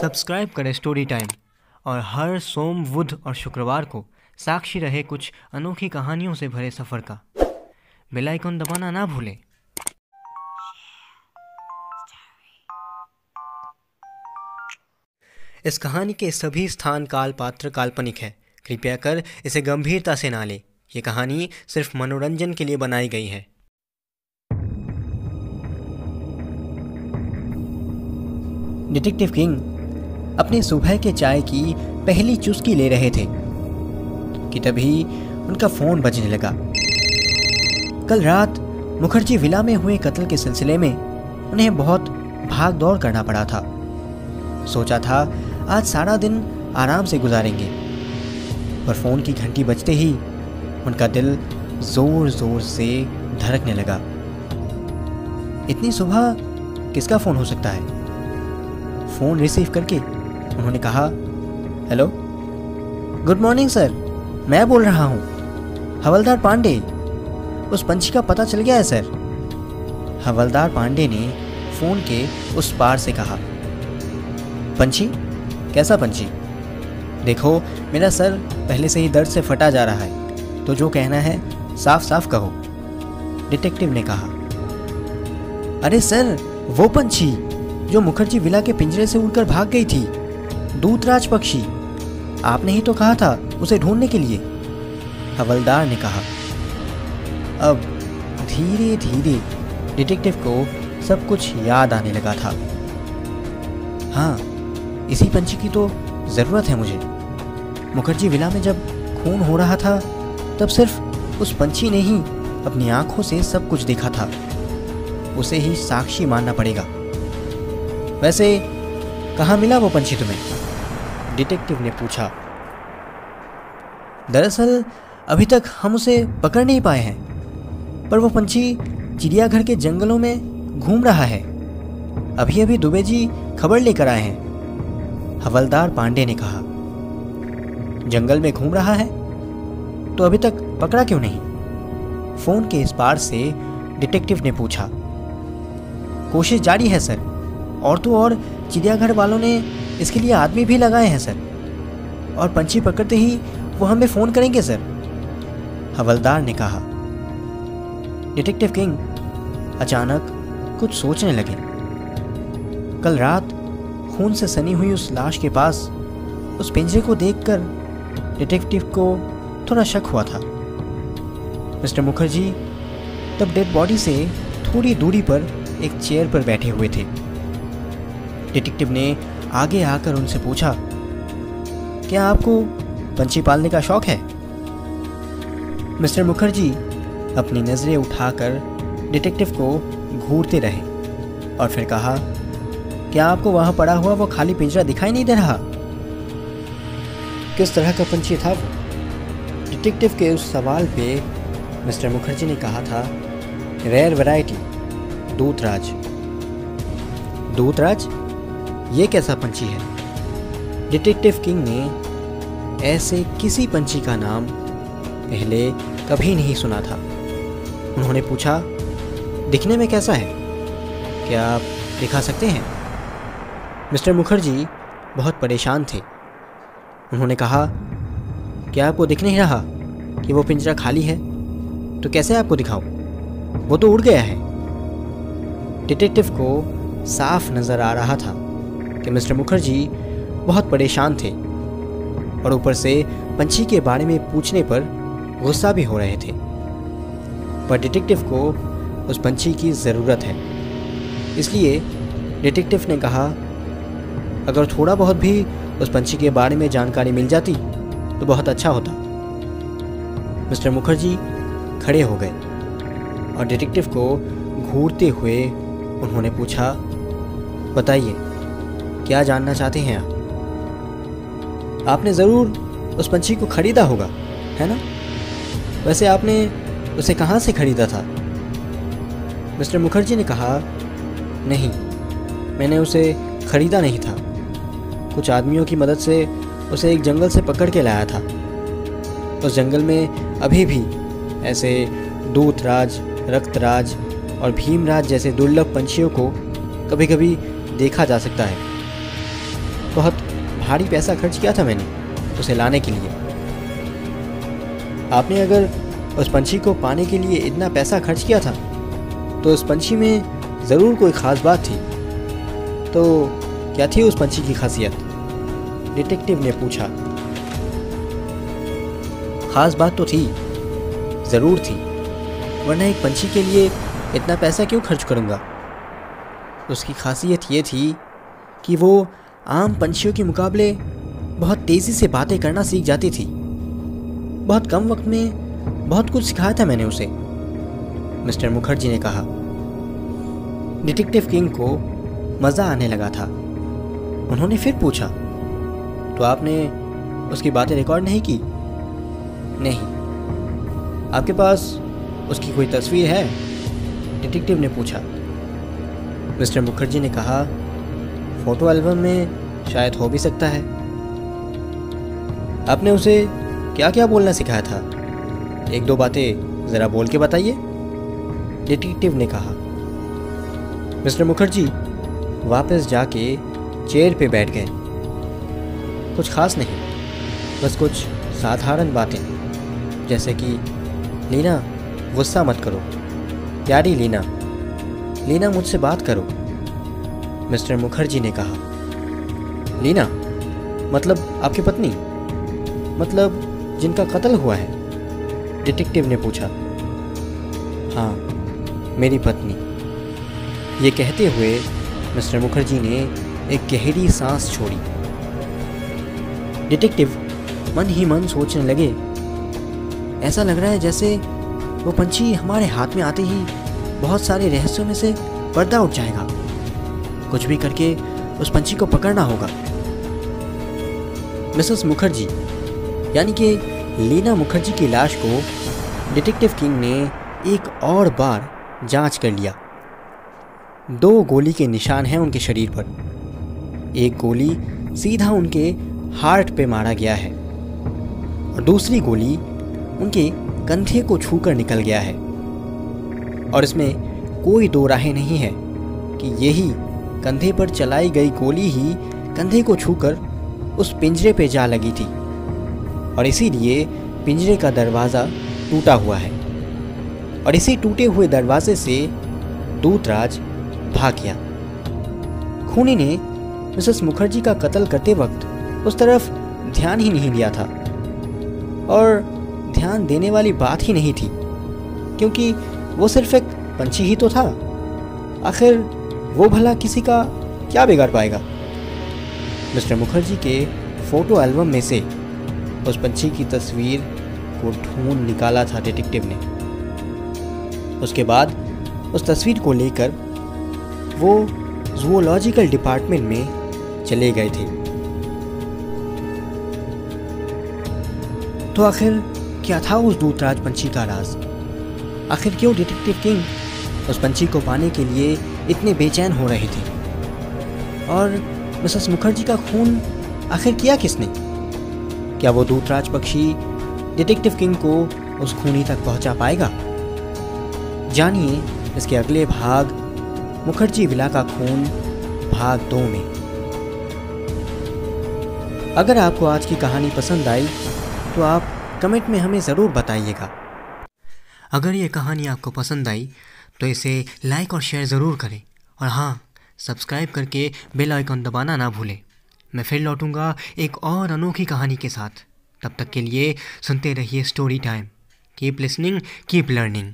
Subscribe करें story time और हर सोम, बुध और शुक्रवार को साक्षी रहे कुछ अनोखी कहानियों से भरे सफ़र का। बेल आइकन दबाना ना भूलें। इस कहानी के सभी स्थान, काल, पात्र काल्पनिक है। कृपया कर इसे गंभीरता से ना लें। ये कहानी सिर्फ मनोरंजन के लिए बनाई गई है। डिटेक्टिव किंग अपने सुबह के चाय की पहली चुस्की ले रहे थे कि तभी उनका फोन बजने लगा। कल रात मुखर्जी विला में हुए कत्ल के सिलसिले में उन्हें बहुत भाग दौड़ करना पड़ा था। सोचा था आज सारा दिन आराम से गुजारेंगे, पर फोन की घंटी बजते ही उनका दिल जोर जोर से धड़कने लगा। इतनी सुबह किसका फोन हो सकता है? फोन रिसीव करके उन्होंने कहा, हेलो, गुड मॉर्निंग सर, मैं बोल रहा हूँ, हवलदार पांडे। उस पंछी का पता चल गया है सर। हवलदार पांडे ने फोन के उस पार से कहा। पंछी? कैसा पंछी? देखो, मेरा सर पहले से ही दर्द से फटा जा रहा है, तो जो कहना है साफ साफ कहो, डिटेक्टिव ने कहा। अरे सर, वो पंछी जो मुखर्जी विला के पिंजरे से उड़कर भाग गई थी, दूतराज पक्षी। आपने ही तो कहा था उसे ढूंढने के लिए, हवलदार ने कहा। अब धीरे धीरे डिटेक्टिव को सब कुछ याद आने लगा था। हाँ, इसी पंछी की तो ज़रूरत है मुझे। मुखर्जी विला में जब खून हो रहा था तब सिर्फ उस पंछी ने ही अपनी आंखों से सब कुछ देखा था। उसे ही साक्षी मानना पड़ेगा। वैसे कहाँ मिला वो पंछी तुम्हें? डिटेक्टिव ने पूछा। दरअसल अभी तक हम उसे पकड़ नहीं पाए हैं, पर वो पंछी चिड़ियाघर के जंगलों में घूम रहा है। अभी अभी दुबे जी खबर लेकर आए हैं, हवलदार पांडे ने कहा। जंगल में घूम रहा है तो अभी तक पकड़ा क्यों नहीं? फोन के इस पार से डिटेक्टिव ने पूछा। कोशिश जारी है सर, और तो और चिड़ियाघर वालों ने इसके लिए आदमी भी लगाए हैं सर, और पंछी पकड़ते ही वो हमें फ़ोन करेंगे सर, हवलदार ने कहा। डिटेक्टिव किंग अचानक कुछ सोचने लगे। कल रात खून से सनी हुई उस लाश के पास उस पिंजरे को देखकर डिटेक्टिव को थोड़ा शक हुआ था। मिस्टर मुखर्जी तब डेड बॉडी से थोड़ी दूरी पर एक चेयर पर बैठे हुए थे। डिटेक्टिव ने आगे आकर उनसे पूछा, क्या आपको पंछी पालने का शौक है? मिस्टर मुखर्जी अपनी नज़रें उठाकर डिटेक्टिव को घूरते रहे और फिर कहा, क्या आपको वहाँ पड़ा हुआ वो खाली पिंजरा दिखाई नहीं दे रहा? किस तरह का पंछी था वो? डिटेक्टिव के उस सवाल पे मिस्टर मुखर्जी ने कहा था, रेयर वैरायटी, दूतराज। दूतराज? ये कैसा पंछी है? डिटेक्टिव किंग ने ऐसे किसी पंछी का नाम पहले कभी नहीं सुना था। उन्होंने पूछा, दिखने में कैसा है? क्या आप दिखा सकते हैं? मिस्टर मुखर्जी बहुत परेशान थे। उन्होंने कहा, क्या आपको दिख नहीं रहा कि वो पिंजरा खाली है? तो कैसे आपको दिखाऊं? वो तो उड़ गया है। डिटेक्टिव को साफ नज़र आ रहा था कि मिस्टर मुखर्जी बहुत परेशान थे और ऊपर से पंछी के बारे में पूछने पर गुस्सा भी हो रहे थे। पर डिटेक्टिव को उस पंछी की ज़रूरत है, इसलिए डिटेक्टिव ने कहा, अगर थोड़ा बहुत भी उस पंछी के बारे में जानकारी मिल जाती तो बहुत अच्छा होता। मिस्टर मुखर्जी खड़े हो गए और डिटेक्टिव को घूरते हुए उन्होंने पूछा, बताइए, क्या जानना चाहते हैं आप? आपने ज़रूर उस पंछी को खरीदा होगा, है ना? वैसे आपने उसे कहाँ से खरीदा था? मिस्टर मुखर्जी ने कहा, नहीं, मैंने उसे खरीदा नहीं था। कुछ आदमियों की मदद से उसे एक जंगल से पकड़ के लाया था। उस जंगल में अभी भी ऐसे दूतराज, रक्तराज और भीमराज जैसे दुर्लभ पंछियों को कभी कभी देखा जा सकता है। बहुत भारी पैसा खर्च किया था मैंने उसे लाने के लिए। आपने अगर उस पंछी को पाने के लिए इतना पैसा खर्च किया था तो उस पंछी में ज़रूर कोई ख़ास बात थी। तो क्या थी उस पंछी की खासियत? डिटेक्टिव ने पूछा। ख़ास बात तो थी, ज़रूर थी, वरना एक पंछी के लिए इतना पैसा क्यों खर्च करूँगा। उसकी खासियत ये थी कि वो आम पंछियों के मुकाबले बहुत तेज़ी से बातें करना सीख जाती थी। बहुत कम वक्त में बहुत कुछ सिखाया था मैंने उसे, मिस्टर मुखर्जी ने कहा। डिटेक्टिव किंग को मज़ा आने लगा था। उन्होंने फिर पूछा, तो आपने उसकी बातें रिकॉर्ड नहीं की? नहीं। आपके पास उसकी कोई तस्वीर है? डिटेक्टिव ने पूछा। मिस्टर मुखर्जी ने कहा, फ़ोटो एल्बम में शायद हो भी सकता है। आपने उसे क्या क्या बोलना सिखाया था? एक दो बातें ज़रा बोल के बताइए, डिटेक्टिव ने कहा। मिस्टर मुखर्जी वापस जाके चेयर पे बैठ गए। कुछ खास नहीं, बस कुछ साधारण बातें, जैसे कि लीना गुस्सा मत करो, प्यारी लीना, लीना मुझसे बात करो, मिस्टर मुखर्जी ने कहा। लीना मतलब आपकी पत्नी, मतलब जिनका कत्ल हुआ है? डिटेक्टिव ने पूछा। हाँ, मेरी पत्नी। ये कहते हुए मिस्टर मुखर्जी ने एक गहरी सांस छोड़ी। डिटेक्टिव मन ही मन सोचने लगे, ऐसा लग रहा है जैसे वो पंछी हमारे हाथ में आते ही बहुत सारे रहस्यों में से पर्दा उठ जाएगा। कुछ भी करके उस पंछी को पकड़ना होगा। मिसेस मुखर्जी यानी कि लीना मुखर्जी की लाश को डिटेक्टिव किंग ने एक और बार जांच कर लिया। 2 गोली के निशान हैं उनके शरीर पर। एक गोली सीधा उनके हार्ट पे मारा गया है और दूसरी गोली उनके कंधे को छूकर निकल गया है। और इसमें कोई दो राहें नहीं है कि यही कंधे पर चलाई गई गोली ही कंधे को छूकर उस पिंजरे पे जा लगी थी और इसीलिए पिंजरे का दरवाज़ा टूटा हुआ है और इसी टूटे हुए दरवाजे से दूतराज भाग गया। खूनी ने मिसेस मुखर्जी का कत्ल करते वक्त उस तरफ ध्यान ही नहीं दिया था और ध्यान देने वाली बात ही नहीं थी, क्योंकि वो सिर्फ एक पंछी ही तो था। आखिर वो भला किसी का क्या बिगाड़ पाएगा। मिस्टर मुखर्जी के फ़ोटो एल्बम में से उस पंछी की तस्वीर को ढूंढ निकाला था डिटेक्टिव ने। उसके बाद उस तस्वीर को लेकर वो ज़ूलॉजिकल डिपार्टमेंट में चले गए थे। तो आखिर क्या था उस दूतराज पंछी का राज? आखिर क्यों डिटेक्टिव किंग उस पंछी को पाने के लिए इतने बेचैन हो रहे थे? और मिसेस मुखर्जी का खून आखिर किया किसने? क्या वो दूतराज पक्षी डिटेक्टिव किंग को उस खूनी तक पहुंचा पाएगा? जानिए इसके अगले भाग मुखर्जी विला का खून भाग 2 में। अगर आपको आज की कहानी पसंद आई तो आप कमेंट में हमें ज़रूर बताइएगा। अगर ये कहानी आपको पसंद आई तो इसे लाइक और शेयर ज़रूर करें और हाँ, सब्सक्राइब करके बेल आइकन दबाना ना भूलें। मैं फिर लौटूंगा एक और अनोखी कहानी के साथ। तब तक के लिए सुनते रहिए story time. Keep listening, keep learning.